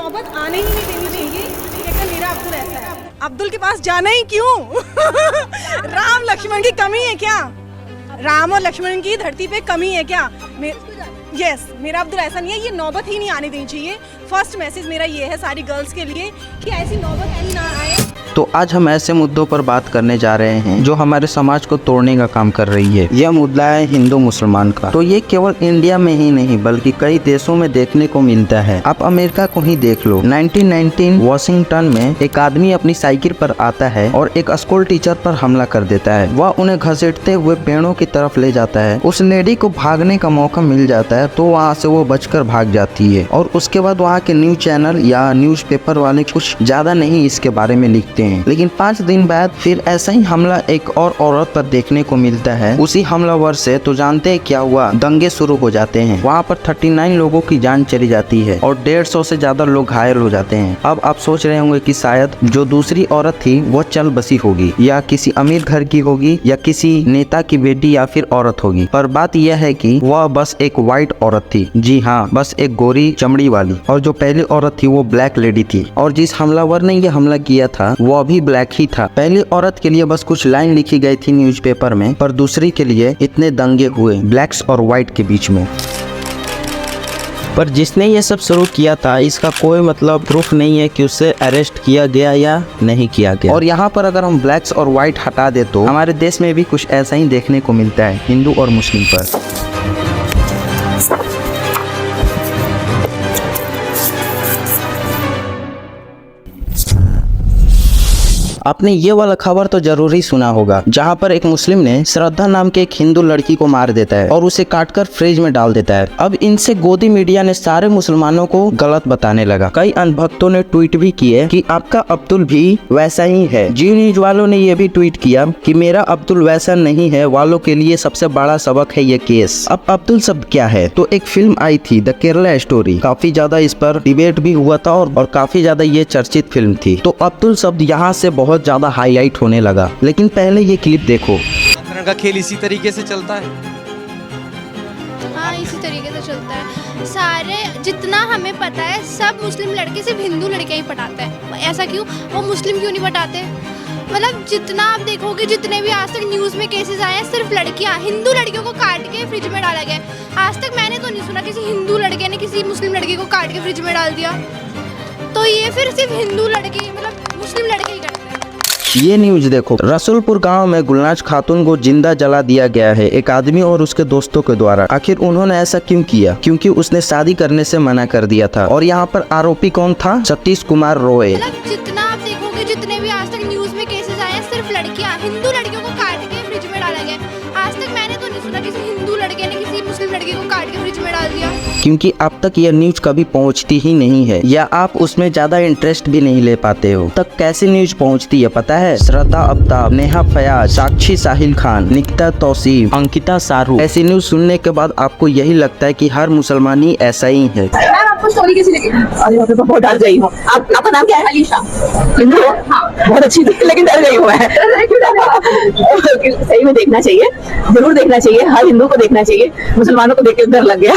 नौबत आने ही नहीं देनी चाहिए कि अगर मेरा अब्दुल ऐसा है। अब्दुल के पास जाना ही क्यों? राम लक्ष्मण की कमी है क्या? राम और लक्ष्मण की धरती पे कमी है क्या? यस, मेरा अब्दुल ऐसा नहीं है, ये नौबत ही नहीं आने देनी चाहिए। फर्स्ट मैसेज मेरा ये है सारी गर्ल्स के लिए कि ऐसी नौबत कहीं ना आए। तो आज हम ऐसे मुद्दों पर बात करने जा रहे हैं जो हमारे समाज को तोड़ने का काम कर रही है। यह मुद्दा है हिंदू मुसलमान का। तो ये केवल इंडिया में ही नहीं बल्कि कई देशों में देखने को मिलता है। आप अमेरिका को ही देख लो। 1919 वॉशिंगटन में एक आदमी अपनी साइकिल पर आता है और एक स्कूल टीचर पर हमला कर देता है। वह उन्हें घसीटते हुए पेड़ों की तरफ ले जाता है। उस लेडी को भागने का मौका मिल जाता है तो वहाँ से वो बचकर भाग जाती है। और उसके बाद वहाँ के न्यूज चैनल या न्यूज़पेपर वाले कुछ ज्यादा नहीं इसके बारे में लिखते हैं। लेकिन 5 दिन बाद फिर ऐसा ही हमला एक और औरत पर देखने को मिलता है। उसी हमलावर से तो जानते हैं क्या हुआ? दंगे शुरू हो जाते हैं। वहाँ पर 39 लोगों की जान चली जाती है और 150 से ज्यादा लोग घायल हो जाते हैं। अब आप सोच रहे होंगे कि शायद जो दूसरी औरत थी वो चल बसी होगी या किसी अमीर घर की होगी या किसी नेता की बेटी या फिर औरत होगी, पर बात यह है कि वह बस एक व्हाइट औरत थी। जी हाँ, बस एक गोरी चमड़ी वाली। और जो पहली औरत थी वो ब्लैक लेडी थी। और जिस हमलावर ने ये हमला किया था वो भी ब्लैक ही था। पहली औरत के लिए बस कुछ लाइन लिखी गई थी न्यूज़पेपर में, पर दूसरी के लिए इतने दंगे हुए ब्लैक्स और व्हाइट के बीच में। पर जिसने ये सब शुरू किया था इसका कोई मतलब प्रूफ नहीं है कि उसे अरेस्ट किया गया या नहीं किया गया। और यहाँ पर अगर हम ब्लैक्स और व्हाइट हटा दे तो हमारे देश में भी कुछ ऐसा ही देखने को मिलता है हिंदू और मुस्लिम पर। आपने ये वाला खबर तो जरूर ही सुना होगा जहाँ पर एक मुस्लिम ने श्रद्धा नाम के एक हिंदू लड़की को मार देता है और उसे काटकर फ्रिज में डाल देता है। अब इनसे गोदी मीडिया ने सारे मुसलमानों को गलत बताने लगा। कई अंधभक्तों ने ट्वीट भी किए कि आपका अब्दुल भी वैसा ही है। जी न्यूज वालों ने ये भी ट्वीट किया कि मेरा अब्दुल वैसा नहीं है वालों के लिए सबसे बड़ा सबक है ये केस। अब अब्दुल शब्द क्या है? तो एक फिल्म आई थी द केरला स्टोरी, काफी ज्यादा इस पर डिबेट भी हुआ था और काफी ज्यादा ये चर्चित फिल्म थी। तो अब्दुल शब्द यहाँ से बहुत ज्यादा हाईलाइट होने लगा। लेकिन पहले ये क्लिप देखो। का खेल इसी तरीके से चलता है। हाँ, इसी तरीके से चलता है। सारे जितना हमें पता है सब मुस्लिम लड़के सिर्फ हिंदू लड़के ही पटाते हैं। ऐसा क्यों? वो मुस्लिम क्यों नहीं पटाते? मतलब जितना आप देखोगे, जितने भी आज तक न्यूज़ में केसेस आए हैं, सिर्फ लड़कियां, हिंदू लड़कियों को काट के फ्रिज में डाला गया। आज तक मैंने तो नहीं सुना किसी हिंदू लड़के ने किसी मुस्लिम लड़के को काट के फ्रिज में डाल दिया। तो ये फिर सिर्फ हिंदू लड़के, मतलब मुस्लिम लड़के ही करते हैं। ये न्यूज देखो। रसूलपुर गांव में गुलनाज खातून को जिंदा जला दिया गया है एक आदमी और उसके दोस्तों के द्वारा। आखिर उन्होंने ऐसा क्यों किया? क्योंकि उसने शादी करने से मना कर दिया था। और यहाँ पर आरोपी कौन था? सतीश कुमार रोय। मतलब जितना आप देखोगे, जितने भी आज तक न्यूज़ में केसेस आए हैं, सिर्फ लड़कियां, हिंदू लड़कियों को काट के फ्रिज में डाला गया। आज तक मैंने तो नहीं सुना किसी हिंदू लड़के ने किसी मुस्लिम लड़के को काट के फ्रिज में डाल दिया। क्योंकि अब तक यह न्यूज कभी पहुंचती ही नहीं है या आप उसमें ज्यादा इंटरेस्ट भी नहीं ले पाते हो। तक कैसी न्यूज पहुंचती है पता है? श्रद्धा अब्ताब, नेहा फयाज, साक्षी साहिल खान, निकिता तौसीफ, अंकिता सारू। ऐसी न्यूज सुनने के बाद आपको यही लगता है कि हर मुसलमान ही ऐसा ही है। आपको स्टोरी कैसी लगी? अरे मैं तो बहुत डर गई हूँ। आपका नाम क्या है? अलीशा। हिंदू हो? हाँ। बहुत अच्छी थी लेकिन डर गई हूँ मैं। सही में देखना चाहिए, जरूर देखना चाहिए। हर हिंदू को देखना चाहिए। मुसलमानों को देख के डर लग गया।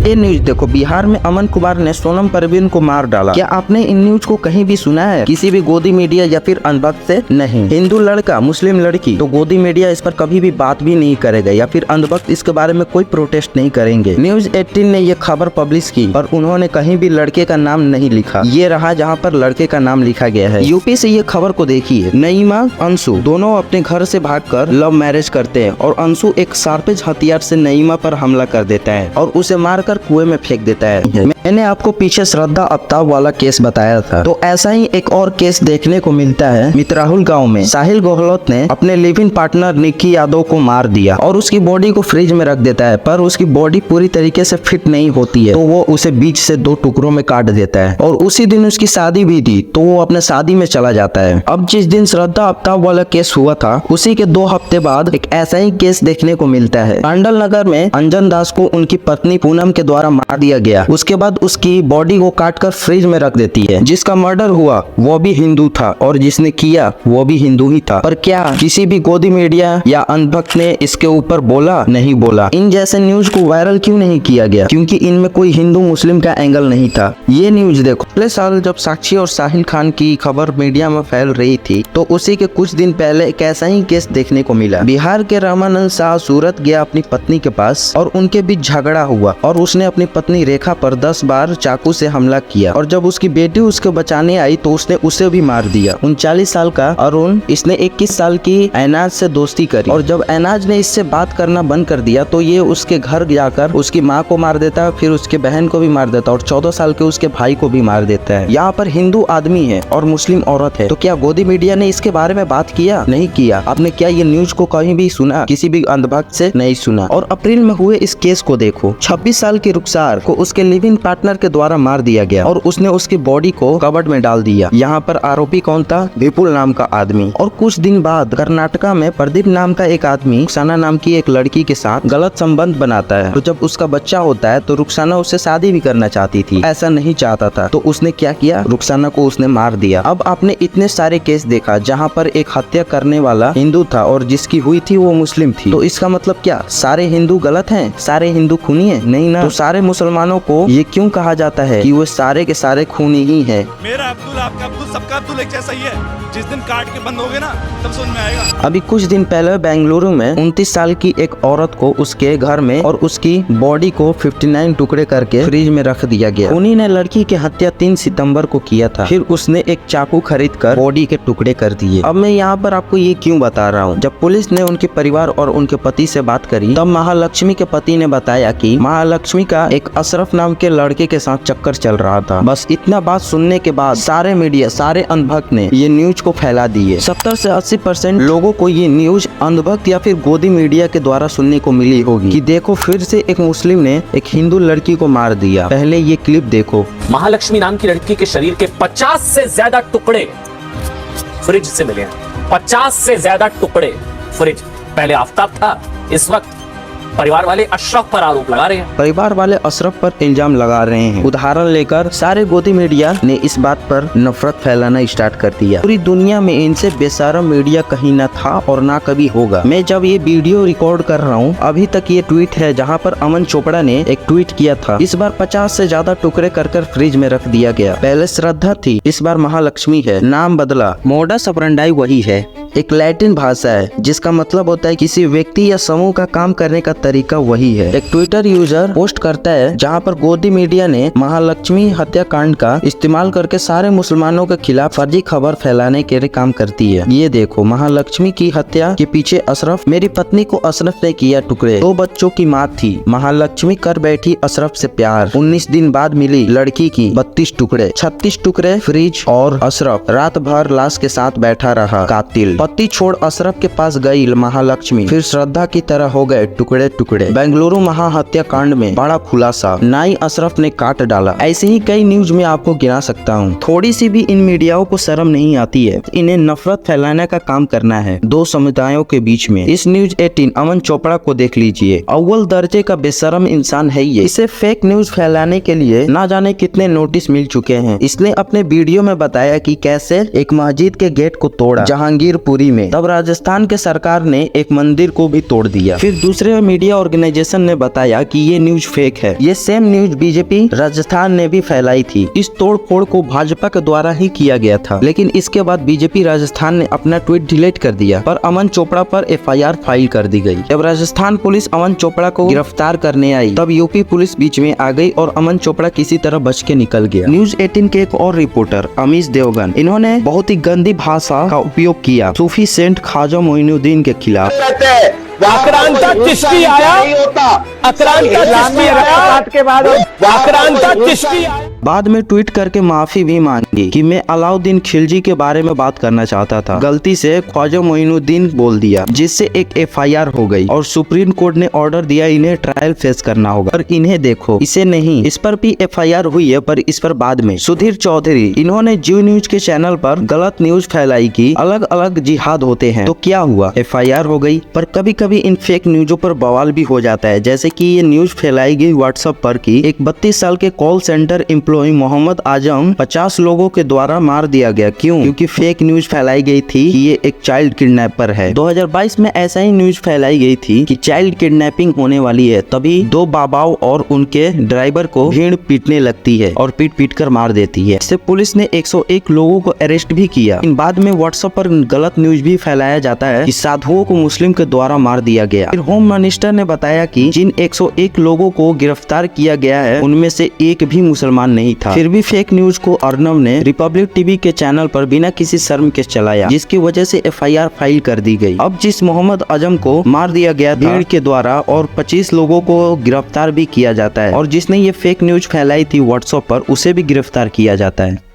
ये न्यूज देखो। बिहार में अमन कुमार ने सोनम परवीन को मार डाला। क्या आपने इन न्यूज को कहीं भी सुना है किसी भी गोदी मीडिया या फिर अंधभक्त से? नहीं। हिंदू लड़का मुस्लिम लड़की, तो गोदी मीडिया इस पर कभी भी बात भी नहीं करेगा या फिर अंधभक्त इसके बारे में कोई प्रोटेस्ट नहीं करेंगे। न्यूज 18 ने ये खबर पब्लिश की और उन्होंने कहीं भी लड़के का नाम नहीं लिखा। ये रहा जहाँ पर लड़के का नाम लिखा गया है। यूपी से ये खबर को देखिए। नईमा अंशु दोनों अपने घर से भागकर लव मैरिज करते हैं और अंशु एक शार्पेज हथियार से नईमा पर हमला कर देता है और उसे मार कुएं में फेंक देता है। मैंने आपको पीछे श्रद्धा अब्ताब वाला केस बताया था। तो ऐसा ही एक और केस देखने को मिलता है मित्राहुल गांव में। साहिल गहलोत ने अपने live in partner Nikki Yadav को मार दिया और उसकी बॉडी को फ्रिज में रख देता है, पर उसकी बॉडी पूरी तरीके से फिट नहीं होती है तो वो उसे बीच से 2 टुकड़ों में काट देता है। और उसी दिन उसकी शादी भी थी तो वो अपने शादी में चला जाता है। अब जिस दिन श्रद्धा अब्ताब वाला केस हुआ था उसी के 2 हफ्ते बाद एक ऐसा ही केस देखने को मिलता है। पांडल नगर में अंजन दास को उनकी पत्नी पूनम के द्वारा मार दिया गया। उसके बाद उसकी बॉडी को काटकर फ्रिज में रख देती है। जिसका मर्डर हुआ वो भी हिंदू था और जिसने किया वो भी हिंदू ही था। पर क्या किसी भी गोदी मीडिया या अंधभक्त ने इसके ऊपर बोला? नहीं बोला। इन जैसे न्यूज को वायरल क्यों नहीं किया गया? क्योंकि इनमें कोई हिंदू मुस्लिम का एंगल नहीं था। ये न्यूज देखो, पिछले साल जब साक्षी और साहिल खान की खबर मीडिया में फैल रही थी तो उसी के कुछ दिन पहले एक ऐसा ही केस देखने को मिला। बिहार के रामानंद शाह सूरत गया अपनी पत्नी के पास और उनके बीच झगड़ा हुआ और उसने अपनी पत्नी रेखा पर 10 बार चाकू से हमला किया और जब उसकी बेटी उसको बचाने आई तो उसने उसे भी मार दिया। 39 साल का अरुण, इसने 21 साल की एनाज से दोस्ती करी और जब एनाज ने इससे बात करना बंद कर दिया तो ये उसके घर जाकर उसकी माँ को मार देता, फिर उसके बहन को भी मार देता और 14 साल के उसके भाई को भी मार देता है। यहाँ पर हिंदू आदमी है और मुस्लिम औरत है, तो क्या गोदी मीडिया ने इसके बारे में बात किया? नहीं किया। आपने क्या ये न्यूज को कहीं भी सुना? किसी भी अंधभक्त से नहीं सुना। और अप्रैल में हुए इस केस को देखो, 26 साल की रुखसार को उसके लिव इन पार्टनर के द्वारा मार दिया गया और उसने उसकी बॉडी को कबर्ड में डाल दिया। यहाँ पर आरोपी कौन था? विपुल नाम का आदमी। और कुछ दिन बाद कर्नाटका में प्रदीप नाम का एक आदमी रुखसाना नाम की एक लड़की के साथ गलत संबंध बनाता है। तो जब उसका बच्चा होता है तो रुखसाना उससे शादी भी करना चाहती थी, ऐसा नहीं चाहता था, तो उसने क्या किया? रुखसाना को उसने मार दिया। अब आपने इतने सारे केस देखा जहाँ पर एक हत्या करने वाला हिंदू था और जिसकी हुई थी वो मुस्लिम थी, तो इसका मतलब क्या सारे हिंदू गलत हैं? सारे हिंदू खूनी हैं? नहीं ना। तो सारे मुसलमानों को ये क्यों कहा जाता है कि वो सारे के सारे खूनी ही हैं? मेरा अब्दुल, आपका अब्दुल, सबका अब्दुल एक जैसा ही है। जिस दिन काट के बंद हो गए ना तब समझ में आएगा। अभी कुछ दिन पहले बेंगलुरु में 29 साल की एक औरत को उसके घर में और उसकी बॉडी को 59 टुकड़े करके फ्रिज में रख दिया गया। उन्हीं ने लड़की की हत्या 3 सितंबर को किया था। फिर उसने एक चाकू खरीद कर बॉडी के टुकड़े कर दिए। अब मैं यहाँ पर आपको ये क्यों बता रहा हूँ? जब पुलिस ने उनके परिवार और उनके पति से बात करी तब महालक्ष्मी के पति ने बताया कि महालक्ष्मी का एक अशरफ नाम के लड़के के साथ चक्कर चल रहा था। बस इतना बात सुनने के बाद सारे मीडिया, सारे अंधभक्त ने ये न्यूज को फैला दिए। 70 से 80% लोगों को ये न्यूज अंधभक्त या फिर गोदी मीडिया के द्वारा सुनने को मिली होगी कि देखो फिर से एक मुस्लिम ने एक हिंदू लड़की को मार दिया। पहले ये क्लिप देखो। महालक्ष्मी नाम की लड़की के शरीर के 50 से ज्यादा टुकड़े फ्रिज से मिले हैं। 50 से ज्यादा टुकड़े फ्रिज। पहले आफ्ताब था, इस वक्त परिवार वाले अशरफ पर आरोप लगा रहे हैं। परिवार वाले अशरफ पर इल्जाम लगा रहे हैं। उदाहरण लेकर सारे गोदी मीडिया ने इस बात पर नफरत फैलाना स्टार्ट कर दिया। पूरी दुनिया में इनसे बेशरम मीडिया कहीं न था और ना कभी होगा। मैं जब ये वीडियो रिकॉर्ड कर रहा हूँ अभी तक ये ट्वीट है जहाँ पर अमन चोपड़ा ने एक ट्वीट किया था। इस बार 50 से ज्यादा टुकड़े कर फ्रिज में रख दिया गया। पहले श्रद्धा थी, इस बार महालक्ष्मी है। नाम बदला, मोडस ऑपरेंडी वही है। एक लैटिन भाषा है जिसका मतलब होता है किसी व्यक्ति या समूह का काम करने का तरीका वही है। एक ट्विटर यूजर पोस्ट करता है जहां पर गोदी मीडिया ने महालक्ष्मी हत्याकांड का इस्तेमाल करके सारे मुसलमानों के खिलाफ फर्जी खबर फैलाने के लिए काम करती है। ये देखो, महालक्ष्मी की हत्या के पीछे अशरफ, मेरी पत्नी को अशरफ ने किया टुकड़े, 2 बच्चों की माँ थी। महालक्ष्मी कर बैठी अशरफ से प्यार। 19 दिन बाद मिली लड़की की 32 टुकड़े, 36 टुकड़े फ्रिज और अशरफ रात भर लाश के साथ बैठा रहा। कातिल पति छोड़ अशरफ के पास गई महालक्ष्मी, फिर श्रद्धा की तरह हो गए टुकड़े टुकड़े। बेंगलुरु महा हत्याकांड में बड़ा खुलासा, नाई अशरफ ने काट डाला। ऐसे ही कई न्यूज में आपको गिना सकता हूँ। थोड़ी सी भी इन मीडियाओं को शर्म नहीं आती है। इन्हें नफरत फैलाने का काम करना है 2 समुदायों के बीच में। इस न्यूज 18 अमन चोपड़ा को देख लीजिए, अव्वल दर्जे का बेशरम इंसान है ये। इसे फेक न्यूज फैलाने के लिए ना जाने कितने नोटिस मिल चुके हैं। इसने अपने वीडियो में बताया कि कैसे एक मस्जिद के गेट को तोड़ा जहांगीरपुरी में, तब राजस्थान के सरकार ने एक मंदिर को भी तोड़ दिया। फिर दूसरे मीडिया ऑर्गेनाइजेशन ने बताया कि ये न्यूज फेक है। ये सेम न्यूज बीजेपी राजस्थान ने भी फैलाई थी। इस तोड़फोड़ को भाजपा के द्वारा ही किया गया था, लेकिन इसके बाद बीजेपी राजस्थान ने अपना ट्वीट डिलीट कर दिया पर अमन चोपड़ा पर FIR फाइल कर दी गई। जब राजस्थान पुलिस अमन चोपड़ा को गिरफ्तार करने आई तब यूपी पुलिस बीच में आ गई और अमन चोपड़ा किसी तरह बच के निकल गया। न्यूज 18 के एक और रिपोर्टर अमीश देवगन, इन्होंने बहुत ही गंदी भाषा का उपयोग किया सूफी सेंट ख्वाजा मोइनुद्दीन के खिलाफ। आक्रांता चिश्ती आया, आक्रांता चिश्ती आया, बाद में ट्वीट करके माफी भी मांगी। कि मैं अलाउद्दीन खिलजी के बारे में बात करना चाहता था, गलती से ख्वाजा मोइनुद्दीन बोल दिया, जिससे एक FIR हो गई और सुप्रीम कोर्ट ने ऑर्डर दिया इन्हें ट्रायल फेस करना होगा। और इन्हें देखो, इसे नहीं, इस पर भी FIR हुई है, पर इस पर बाद में। सुधीर चौधरी, इन्होंने जी न्यूज के चैनल पर गलत न्यूज फैलाई कि अलग अलग जिहाद होते हैं, तो क्या हुआ, FIR हो गई। पर कभी कभी इन फेक न्यूजों पर बवाल भी हो जाता है, जैसे कि ये न्यूज फैलाई गई व्हाट्सएप पर कि एक 32 साल के call centre employ Mohammad Azam 50 लोगों के द्वारा मार दिया गया। क्यों? क्योंकि फेक न्यूज फैलाई गई थी कि ये एक चाइल्ड किडनैपर है। 2022 में ऐसा ही न्यूज फैलाई गई थी कि चाइल्ड किडनैपिंग होने वाली है, तभी 2 बाबाओं और उनके ड्राइवर को भीड़ पीटने लगती है और पीट कर मार देती है। इससे पुलिस ने 101 लोगों को अरेस्ट भी किया। इन बाद में व्हाट्सएप पर गलत न्यूज भी फैलाया जाता है कि साधुओं को मुस्लिम के द्वारा मार दिया गया। फिर होम मिनिस्टर ने बताया कि जिन 101 लोगों को गिरफ्तार किया गया है उनमें से एक भी मुसलमान नहीं था। फिर भी फेक न्यूज को अर्नब ने रिपब्लिक टीवी के चैनल पर बिना किसी शर्म के चलाया, जिसकी वजह से FIR फाइल कर दी गई। अब जिस मोहम्मद आजम को मार दिया गया भीड़ के द्वारा और 25 लोगों को गिरफ्तार भी किया जाता है, और जिसने ये फेक न्यूज फैलाई थी व्हाट्सएप पर उसे भी गिरफ्तार किया जाता है।